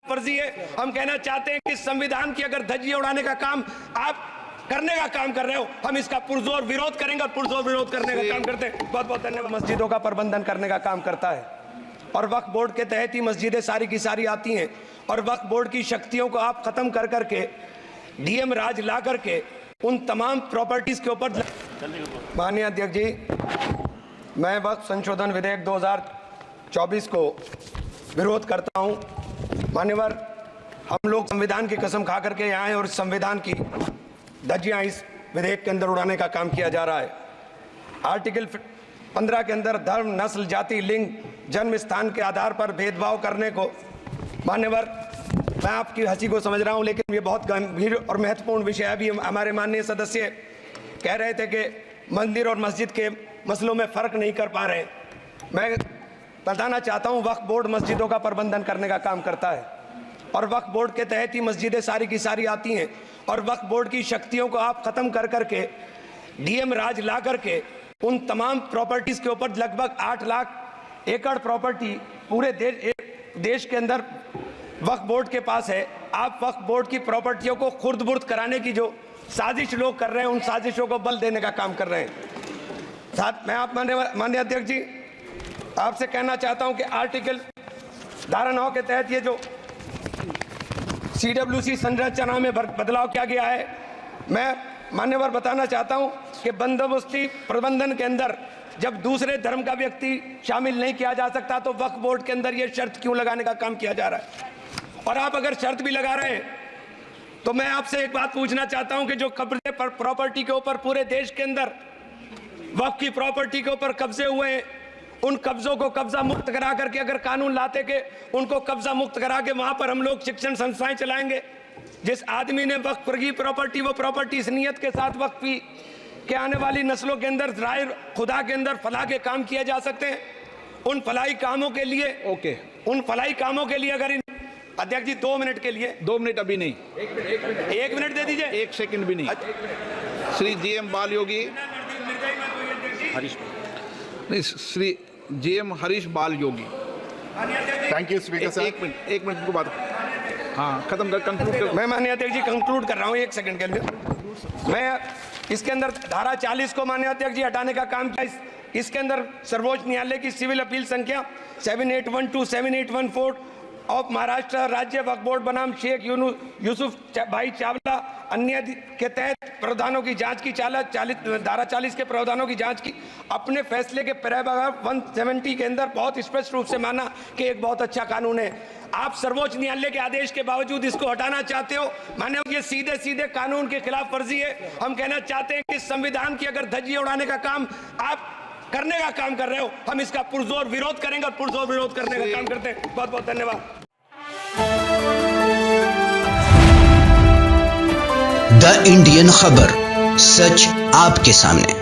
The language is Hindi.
फर्जी है। हम कहना चाहते हैं कि संविधान की अगर धज्जियां उड़ाने का काम आप करने का काम कर रहे हो, हम इसका पुरजोर विरोध करेंगे और पुरजोर विरोध करने का काम करते हैं। बहुत बहुत धन्यवाद। मस्जिदों का प्रबंधन करने का काम करता है और वक्फ बोर्ड के तहत ही मस्जिदें सारी की सारी आती हैं और वक्फ बोर्ड की शक्तियों को आप खत्म कर करके डीएम राज ला करके उन तमाम प्रॉपर्टीज के ऊपर। माननीय अध्यक्ष जी, मैं वक्फ संशोधन विधेयक 2024 को विरोध करता हूं। मान्यवर, हम लोग संविधान की कसम खा करके यहाँ आए और संविधान की धज्जियां इस विधेयक के अंदर उड़ाने का काम किया जा रहा है। आर्टिकल 15 के अंदर धर्म, नस्ल, जाति, लिंग, जन्म स्थान के आधार पर भेदभाव करने को, मान्यवर मैं आपकी हंसी को समझ रहा हूं, लेकिन ये बहुत गंभीर और महत्वपूर्ण विषय है। अभी हमारे माननीय सदस्य कह रहे थे कि मंदिर और मस्जिद के मसलों में फ़र्क नहीं कर पा रहे। मैं बताना चाहता हूं, वक्फ बोर्ड मस्जिदों का प्रबंधन करने का काम करता है और वक्फ बोर्ड के तहत ही मस्जिदें सारी की सारी आती हैं और वक्फ बोर्ड की शक्तियों को आप ख़त्म कर करके डीएम राज ला करके उन तमाम प्रॉपर्टीज़ के ऊपर लगभग 8 लाख एकड़ प्रॉपर्टी पूरे देश के अंदर वक्फ बोर्ड के पास है। आप वक्फ बोर्ड की प्रॉपर्टियों को खुर्द बुर्द कराने की जो साजिश लोग कर रहे हैं, उन साजिशों को बल देने का काम कर रहे हैं। साथ मैं आप माननीय अध्यक्ष जी आपसे कहना चाहता हूं कि आर्टिकल धारा 9 के तहत ये जो CWC संरचना में बदलाव किया गया है, मैं मान्यवर बताना चाहता हूं कि बंदोबस्ती प्रबंधन के अंदर जब दूसरे धर्म का व्यक्ति शामिल नहीं किया जा सकता तो वक्फ बोर्ड के अंदर ये शर्त क्यों लगाने का काम किया जा रहा है? और आप अगर शर्त भी लगा रहे हैं तो मैं आपसे एक बात पूछना चाहता हूं कि जो कब्जे पर प्रॉपर्टी के ऊपर पूरे देश के अंदर वक्फ की प्रॉपर्टी के ऊपर कब्जे हुए हैं, उन कब्जों को कब्जा मुक्त करा करके अगर कानून लाते के उनको कब्जा मुक्त करा के वहां पर हम लोग शिक्षण संस्थाएं चलाएंगे। जिस आदमी ने वक्फ की प्रॉपर्टी, वो प्रॉपर्टी इस नियत के साथ वक्फ की कि आने वाली नस्लों के अंदर राय खुदा के अंदर फलाह के काम किए जा सकते हैं। उन फलाही कामों के लिए उन फलाही कामों के लिए अगर अध्यक्ष जी 2 मिनट के लिए 2 मिनट अभी नहीं, 1 मिनट दे दीजिए, 1 सेकंड भी नहीं। श्री GM बाल योगी हरीश नहीं, श्री GM हरीश बाल योगी। थैंक यू स्पीकर साहब। 1 मिनट को बात हाँ खत्म कर, कंक्लूड कर। मैं माननीय अध्यक्ष जी कंक्लूड कर रहा हूँ 1 सेकंड के अंदर। मैं इसके अंदर धारा 40 को माननीय अध्यक्ष जी हटाने का काम किया। इसके अंदर सर्वोच्च न्यायालय की सिविल अपील संख्या 7812 7814 ऑफ महाराष्ट्र राज्य वक्फ बोर्ड बनाम शेख यूसुफ भाई चावला अन्य के तहत प्रावधानों की जांच की धारा 40 के प्रावधानों की जांच की। अपने फैसले के पैराग्राफ 170 के अंदर बहुत स्पष्ट रूप से माना कि एक बहुत अच्छा कानून है। आप सर्वोच्च न्यायालय के आदेश के बावजूद इसको हटाना चाहते हो। माने ये सीधे सीधे कानून के खिलाफ वर्जी है। हम कहना चाहते हैं कि संविधान की अगर धज्जियां उड़ाने का काम आप करने का काम कर रहे हो, हम इसका पुरजोर विरोध करेंगे और पुरजोर विरोध करने का काम करते हैं। बहुत बहुत धन्यवाद। द इंडियन खबर, सच आपके सामने।